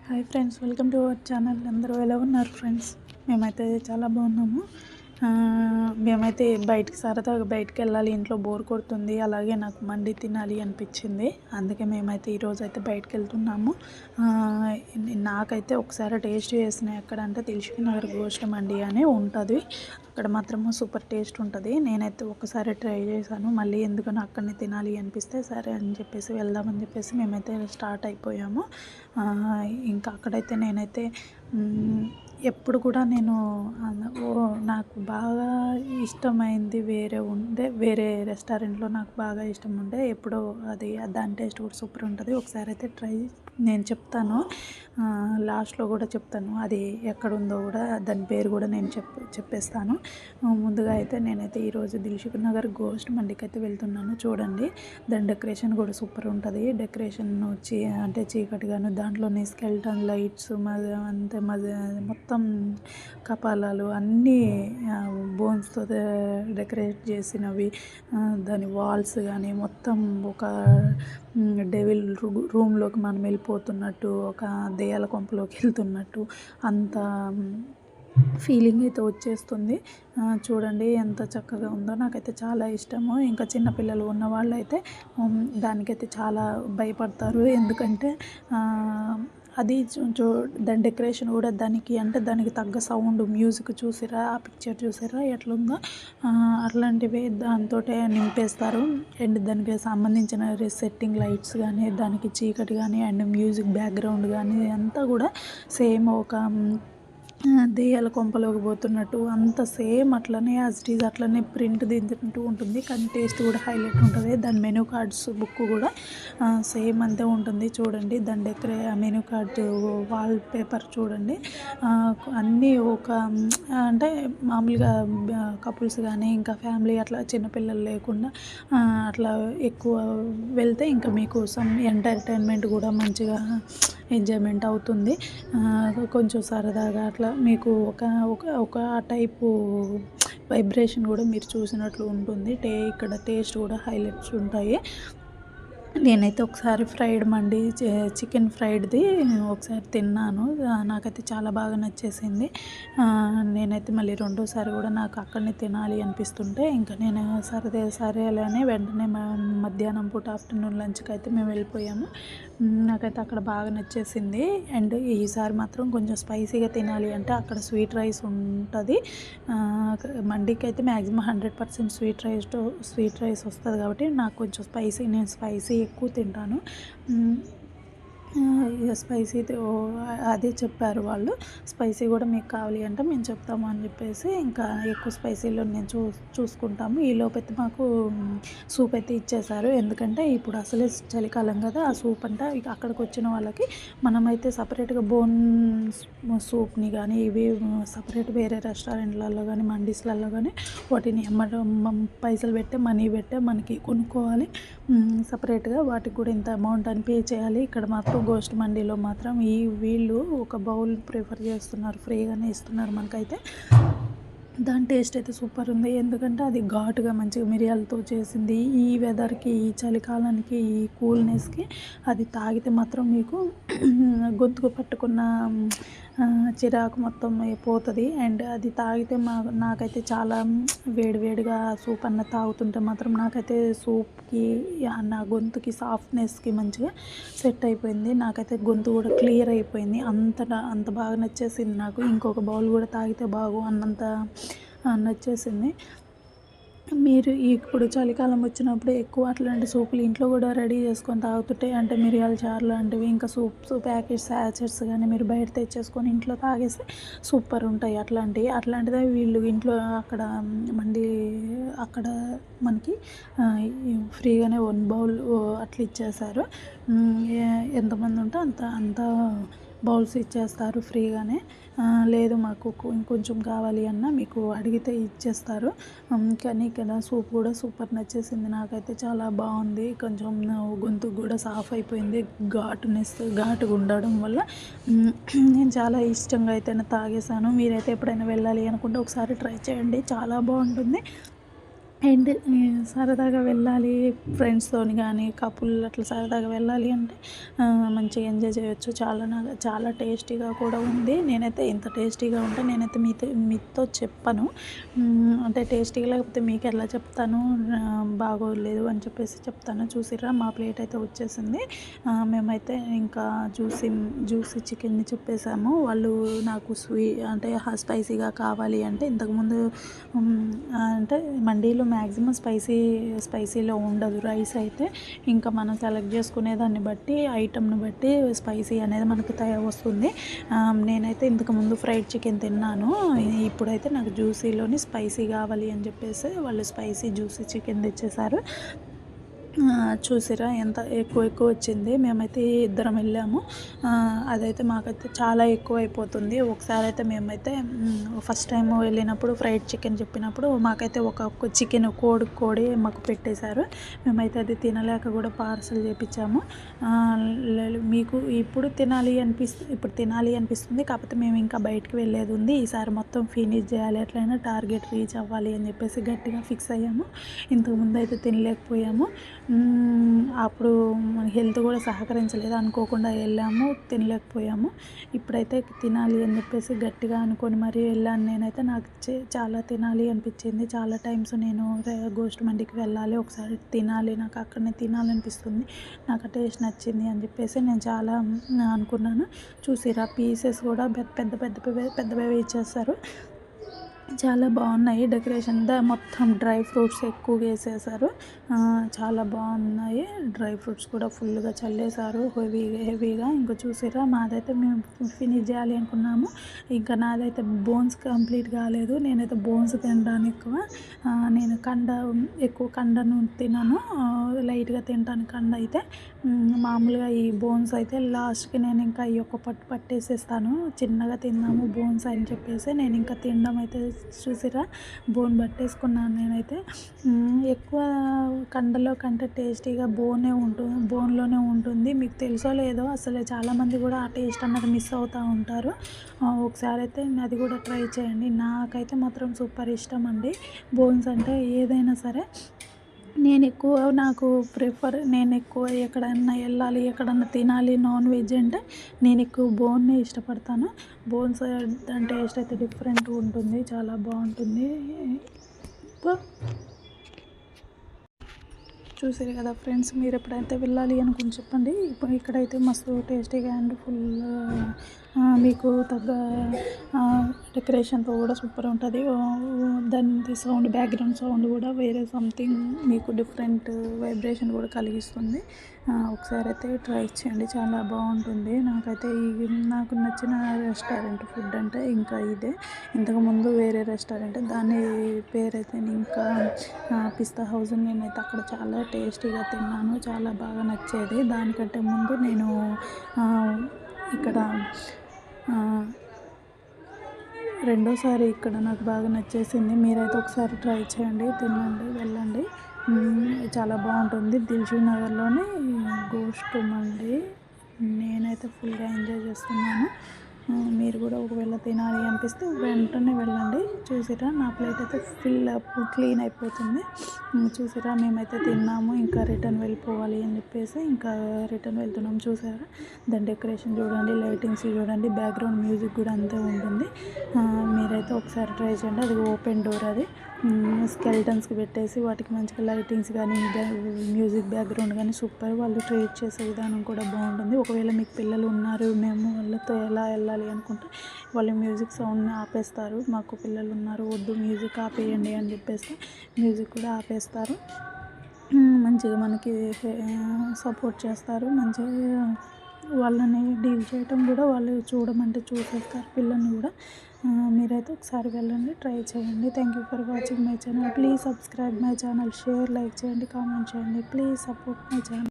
Hi friends, welcome to our channel. అందరూ ఎలా ఉన్నారు ఫ్రెండ్స్? మేమైతే చాలా బాగున్నాము. మేమైతే సరదాగా బయటికి వెళ్ళాలి, ఇంట్లో బోర్ కొడుతుంది, అలాగే నాకు మండి తినాలి అనిపించింది. అందుకే మేమైతే ఈరోజైతే బయటికి వెళ్తున్నాము. నాకైతే ఒకసారి టేస్ట్ చేసిన ఎక్కడంటే దిల్సుఖ్ నగర్ గోస్ట్ మండి అని ఉంటుంది. అక్కడ మాత్రము సూపర్ టేస్ట్ ఉంటుంది. నేనైతే ఒకసారి ట్రై చేశాను, మళ్ళీ ఎందుకని అక్కడనే తినాలి అనిపిస్తే సరే అని చెప్పేసి వెళ్దామని చెప్పేసి మేమైతే స్టార్ట్ అయిపోయాము. ఇంకా అక్కడైతే నేనైతే ఎప్పుడు కూడా నేను నాకు బాగా ఇష్టమైంది వేరే రెస్టారెంట్లో నాకు బాగా ఇష్టం ఉండే ఎప్పుడో దాని టేస్ట్ కూడా సూపర్ ఉంటుంది. ఒకసారి అయితే నేను చెప్తాను, లాస్ట్లో కూడా చెప్తాను అది ఎక్కడుందో కూడా, దాని పేరు కూడా నేను చెప్పేస్తాను. ముందుగా అయితే నేనైతే ఈరోజు దిల్సుఖ్ నగర్ గోస్ట్ మండికి అయితే వెళ్తున్నాను. చూడండి, దాని డెకరేషన్ కూడా సూపర్ ఉంటుంది. డెకరేషన్ అంటే చీకటిగాను, దాంట్లోనే స్కెల్టన్ లైట్స్ మొత్తం కపాలాలు అన్నీ బోన్స్తో డెకరేట్ చేసినవి. దాని వాల్స్ కానీ మొత్తం ఒక డెవిల్ రూమ్లోకి మనం వెళ్ళిపోతున్నట్టు, ఒక దెయ్యాల కొంపలోకి వెళ్తున్నట్టు అంత ఫీలింగ్ అయితే వచ్చేస్తుంది. చూడండి ఎంత చక్కగా ఉందో, నాకైతే చాలా ఇష్టము. ఇంకా చిన్నపిల్లలు ఉన్న వాళ్ళు అయితే దానికైతే చాలా భయపడతారు. ఎందుకంటే అది దాని డెకరేషన్ కూడా దానికి తగ్గ సౌండ్ మ్యూజిక్ చూసిరా, ఆ పిక్చర్ చూసిరా ఎట్లుందో, అట్లాంటివి దాంతో నింపేస్తారు. అండ్ దానికి సంబంధించిన సెట్టింగ్ లైట్స్ కానీ, దానికి చీకటి కానీ, అండ్ మ్యూజిక్ బ్యాక్గ్రౌండ్ కానీ అంతా కూడా సేమ్ ఒక దెయ్యాల కొంపలోకి పోతున్నట్టు అంత సేమ్ అట్లనే యాజ్ ఇట్ ఈజ్ అట్లనే ప్రింట్ దిద్దుకుంటూ ఉంటుంది. కానీ టేస్ట్ కూడా హైలైట్ ఉంటుంది. దాని మెనూ కార్డ్స్ బుక్ కూడా సేమ్ అంతే ఉంటుంది. చూడండి, దాని మెనూ కార్డ్ వాల్ పేపర్ చూడండి, అన్నీ అంటే మామూలుగా కపుల్స్ కానీ ఇంకా ఫ్యామిలీ అట్లా చిన్నపిల్లలు లేకుండా అట్లా ఎక్కువ వెళ్తే ఇంకా మీకోసం ఎంటర్టైన్మెంట్ కూడా మంచిగా ఎంజాయ్మెంట్ అవుతుంది. కొంచెం సరదాగా అట్లా మీకు ఒక టైపు వైబ్రేషన్ కూడా మీరు చూసినట్లు ఉంటుంది. ఇక్కడ టేస్ట్ కూడా హైలైట్స్ ఉంటాయి. నేనైతే ఒకసారి చికెన్ ఫ్రైడ్ది ఒకసారి తిన్నాను, నాకైతే చాలా బాగా నచ్చేసింది. నేనైతే మళ్ళీ రెండోసారి కూడా నాకు అక్కడనే తినాలి అనిపిస్తుంటే ఇంకా నేను సరేలేని వెంటనే మధ్యాహ్నం పూట ఆఫ్టర్నూన్ లంచ్కి అయితే మేము వెళ్ళిపోయాము. నాకైతే అక్కడ బాగా నచ్చేసింది. అండ్ ఈసారి మాత్రం కొంచెం స్పైసీగా తినాలి అంటే అక్కడ స్వీట్ రైస్ ఉంటుంది. మండికి అయితే మ్యాక్సిమం 100% స్వీట్ రైస్ వస్తుంది కాబట్టి నాకు కొంచెం నేను స్పైసీ ఎక్కువ తింటాను. స్పైసీ అదే చెప్పారు వాళ్ళు, స్పైసీ కూడా మీకు కావాలి అంటే మేము చెప్తాము అని చెప్పేసి ఇంకా ఎక్కువ స్పైసీలో నేను చూసుకుంటాము. ఈ లోపైతే మాకు సూప్ అయితే ఇచ్చేశారు. ఎందుకంటే ఇప్పుడు అసలే చలికాలం కదా, ఆ సూప్ అంటే అక్కడికి వచ్చిన వాళ్ళకి మనమైతే సపరేట్గా బోన్ సూప్ని కానీ ఇవి సపరేట్ వేరే రెస్టారెంట్లలో కానీ మండీస్లలో కానీ వాటిని పైసలు మనీ పెట్టే మనకి కొనుక్కోవాలి సపరేట్గా. వాటికి కూడా ఇంత అమౌంట్ అని పే చేయాలి. ఇక్కడ మాత్రం గోస్ట్ మండీలో మాత్రం వీళ్ళు ఒక బౌల్ ప్రిఫర్ చేస్తున్నారు, ఫ్రీగానే ఇస్తున్నారు మనకైతే. దాని టేస్ట్ అయితే సూపర్ ఉంది. ఎందుకంటే అది ఘాటుగా మంచిగా మిరియాలతో చేసింది. ఈ వెదర్కి, ఈ చలికాలానికి, ఈ కూల్నెస్కి అది తాగితే మాత్రం మీకు గొంతుకు పట్టుకున్న చిరాకు మొత్తం పోతుంది. అండ్ అది తాగితే నాకైతే చాలా వేడివేడిగా సూప్ అన్న తాగుతుంటే మాత్రం నాకైతే సూప్కి నా గొంతుకి సాఫ్ట్నెస్కి మంచిగా సెట్ అయిపోయింది. నాకైతే గొంతు కూడా క్లియర్ అయిపోయింది. అంత బాగా నచ్చేసింది నాకు. ఇంకొక బౌల్ కూడా తాగితే అన్నంత నచ్చేసింది. మీరు ఇప్పుడు చలికాలం వచ్చినప్పుడు ఎక్కువ అట్లాంటి సూపులు ఇంట్లో కూడా రెడీ చేసుకొని తాగుతుంటే, అంటే మిరియాల చారు లాంటివి, ఇంకా సూప్స్ ప్యాకెట్స్ శాచెట్స్ కానీ మీరు బయట తెచ్చేసుకొని ఇంట్లో తాగేస్తే సూపర్ ఉంటాయి. అట్లాంటిదే వీళ్ళు ఇంట్లో అక్కడ మనకి ఫ్రీగానే 1 బౌల్ అట్లా ఇచ్చేశారు. ఎంతమంది ఉంటే అంత బౌల్స్ ఇచ్చేస్తారు ఫ్రీగానే. లేదు మాకు ఇంకొంచెం కావాలి అన్న మీకు అడిగితే ఇచ్చేస్తారు. కానీ ఇక్కడ సూప్ కూడా సూపర్ నచ్చేసింది. నాకైతే చాలా బాగుంది. కొంచెం గొంతు కూడా సాఫ్ అయిపోయింది. ఘాటుగా ఉండడం వల్ల నేను చాలా ఇష్టంగా అయితే తాగేసాను. మీరైతే ఎప్పుడైనా వెళ్ళాలి అనుకుంటే ఒకసారి ట్రై చేయండి, చాలా బాగుంటుంది. అండ్ సరదాగా వెళ్ళాలి ఫ్రెండ్స్‌తోని గానీ, కపుల్ అట్లా సరదాగా వెళ్ళాలి అంటే మంచిగా ఎంజాయ్ చేయొచ్చు. చాలా టేస్టీగా కూడా ఉంది. నేనైతే ఇంత టేస్టీగా ఉంటే నేనైతే మీతో చెప్పను. అంటే టేస్టీగా లేకపోతే మీకెలా చెప్తాను, బాగోలేదు అని చెప్పేసి చెప్తాను. చూసిర్రా మా ప్లేట్ అయితే వచ్చేసింది. మేమైతే ఇంకా జ్యూసీ చికెన్‌ని చెప్పేసాము. వాళ్ళు నాకు అంటే స్పైసీగా కావాలి అంటే ఇంతకుముందు అంటే మండీలో మ్యాక్సిమం స్పైసీలో ఉండదు రైస్ అయితే. ఇంకా మనం సెలెక్ట్ చేసుకునే దాన్ని బట్టి ఐటెంని బట్టి స్పైసీ అనేది మనకు వస్తుంది. నేనైతే ఇంతకుముందు ఫ్రైడ్ చికెన్ తిన్నాను. ఇప్పుడైతే నాకు జ్యూసీలోని స్పైసీ కావాలి అని చెప్పేసి వాళ్ళు స్పైసీ జ్యూసీ చికెన్ తెచ్చేసారు. చూసిర్రా ఎంత ఎక్కువ వచ్చింది. మేమైతే ఇద్దరం వెళ్ళాము. అదైతే మాకైతే చాలా ఎక్కువ అయిపోతుంది. ఒకసారి అయితే మేమైతే ఫస్ట్ టైం వెళ్ళినప్పుడు ఫ్రైడ్ చికెన్ చెప్పినప్పుడు మాకైతే ఒక చికెన్ కోడి మాకు పెట్టేశారు. మేమైతే అది తినలేక కూడా పార్సల్ చేపించాము. మీకు ఇప్పుడు తినాలి అనిపిస్తుంది. కాకపోతే మేము ఇంకా బయటికి వెళ్ళేది ఉంది. ఈసారి మొత్తం ఫినిష్ చేయాలి, ఎట్లయినా టార్గెట్ రీచ్ అవ్వాలి అని చెప్పేసి గట్టిగా ఫిక్స్ అయ్యాము. ఇంతకుముందు అయితే తినలేకపోయాము. అప్పుడు మన హెల్త్ కూడా సహకరించలేదు, అనుకోకుండా వెళ్ళాము, తినలేకపోయాము. ఇప్పుడైతే తినాలి అని చెప్పేసి గట్టిగా అనుకొని మరీ వెళ్ళాను. నేనైతే నాకు చాలా తినాలి అనిపించింది. చాలా టైమ్స్ నేను గోస్ట్ మండికి వెళ్ళాలి, ఒకసారి తినాలి, నాకు అక్కడనే తినాలనిపిస్తుంది, నాకు ఆ టేస్ట్ నచ్చింది అని చెప్పేసి నేను చాలా అనుకున్నాను. చూసిరా పీసెస్ కూడా పెద్దవే ఇచ్చేస్తారు. చాలా బాగున్నాయి. డెకరేషన్ మొత్తం డ్రై ఫ్రూట్స్ ఎక్కువగా వేసేసారు. చాలా బాగున్నాయి. డ్రై ఫ్రూట్స్ కూడా ఫుల్గా చల్లేశారు హెవీగా. ఇంకా చూసిరా మాదైతే మేము ఫినిష్ చేయాలి అనుకున్నాము. ఇంకా నాదైతే బోన్స్ కంప్లీట్ కాలేదు. నేనైతే బోన్స్ తినడానికి నేను ఎక్కువ కండను తినను, లైట్గా తింటాను కండ అయితే. మామూలుగా ఈ బోన్స్ అయితే లాస్ట్కి నేను ఇంకా ఈ ఒక్క పట్టేసేస్తాను. చిన్నగా తిన్నాము బోన్స్ అని చెప్పేసి నేను ఇంకా తినడం అయితే చూసిరా బోన్ పట్టేసుకున్నాను నేనైతే. ఎక్కువ కండలో కంటే టేస్టీగా బోన్లోనే ఉంటుంది. మీకు తెలుసో లేదో అసలు చాలామంది కూడా ఆ టేస్ట్ అన్నది మిస్ అవుతూ ఉంటారు. ఒకసారి అయితే అది కూడా ట్రై చేయండి. నాకైతే మాత్రం సూపర్ ఇష్టం అండి బోన్స్ అంటే. ఏదైనా సరే నేను ఎక్కువ ఎక్కడన్నా వెళ్ళాలి, ఎక్కడన్నా తినాలి నాన్ వెజ్ అంటే నేను ఎక్కువ బోన్నే ఇష్టపడతాను. బోన్స్ దాని టేస్ట్ అయితే డిఫరెంట్గా ఉంటుంది, చాలా బాగుంటుంది. చూసారు కదా ఫ్రెండ్స్, మీరు ఎప్పుడైతే వెళ్ళాలి అనుకుని చెప్పండి. ఇప్పుడు ఇక్కడైతే మస్తు టేస్టీగా అండ్ ఫుల్ మీకు తగ్గ డెకరేషన్తో కూడా సూపర్ ఉంటుంది. దాని బ్యాక్గ్రౌండ్ సౌండ్ కూడా వేరే సంథింగ్ మీకు డిఫరెంట్ వైబ్రేషన్ కూడా కలిగిస్తుంది. ఒకసారి అయితే ట్రై చేయండి, చాలా బాగుంటుంది. నాకు నచ్చిన రెస్టారెంట్ ఫుడ్ అంటే ఇంకా ఇదే. ఇంతకుముందు వేరే రెస్టారెంట్ దాని పేరైతే ఇంకా పిస్తా హౌస్, నేనైతే అక్కడ చాలా టేస్టీగా తిన్నాను, చాలా బాగా నచ్చేది. దానికంటే ముందు నేను ఇక్కడ రెండోసారి ఇక్కడ నాకు బాగా నచ్చేసింది. మీరైతే ఒకసారి ట్రై చేయండి, తినండి, వెళ్ళండి, చాలా బాగుంటుంది. దిల్షుక్ నగర్లోని గోస్ట్ మండి. నేనైతే ఫుల్గా ఎంజాయ్ చేస్తున్నాను. మీరు కూడా ఒకవేళ తినాలి అనిపిస్తే వెంటనే వెళ్ళండి. చూసిరా నా ప్లేట్ అయితే క్లీన్ అయిపోతుంది. చూసిరా మేమైతే తిన్నాము, ఇంకా రిటర్న్ వెళ్ళిపోవాలి అని చెప్పేసి ఇంకా రిటర్న్ వెళ్తున్నాము. చూసారా దాని డెకరేషన్ చూడండి, లైటింగ్స్ చూడండి, బ్యాక్గ్రౌండ్ మ్యూజిక్ కూడా అంతే ఉంటుంది. మీరైతే ఒకసారి ట్రై చేయండి. అది ఓపెన్ డోర్, అది స్కెల్టన్స్కి పెట్టేసి వాటికి మంచిగా లైటింగ్స్ కానీ మ్యూజిక్ బ్యాక్గ్రౌండ్ కానీ సూపర్. వాళ్ళు ట్రీట్ చేసే విధానం కూడా బాగుంటుంది. ఒకవేళ మీకు పిల్లలు ఉన్నారు, మేము వాళ్ళతో ఎలా వెళ్ళాలి అనుకుంటే వాళ్ళు మ్యూజిక్ సౌండ్ని ఆపేస్తారు. మాకు పిల్లలు ఉన్నారు, వద్దు మ్యూజిక్ ఆపేయండి అని చెప్పేస్తే మ్యూజిక్ కూడా ఆపేస్తారు. మంచిగా మనకి సపోర్ట్ చేస్తారు. మంచిగా వాళ్ళని డీల్ చేయటం కూడా వాళ్ళు చూడమంటే చూసేస్తారు పిల్లల్ని కూడా. మీరైతే ఒకసారి వెళ్ళండి, ట్రై చేయండి. Thank you for watching my channel. Please subscribe my channel, share, like చేయండి, కామెంట్ చేయండి. Please support my channel.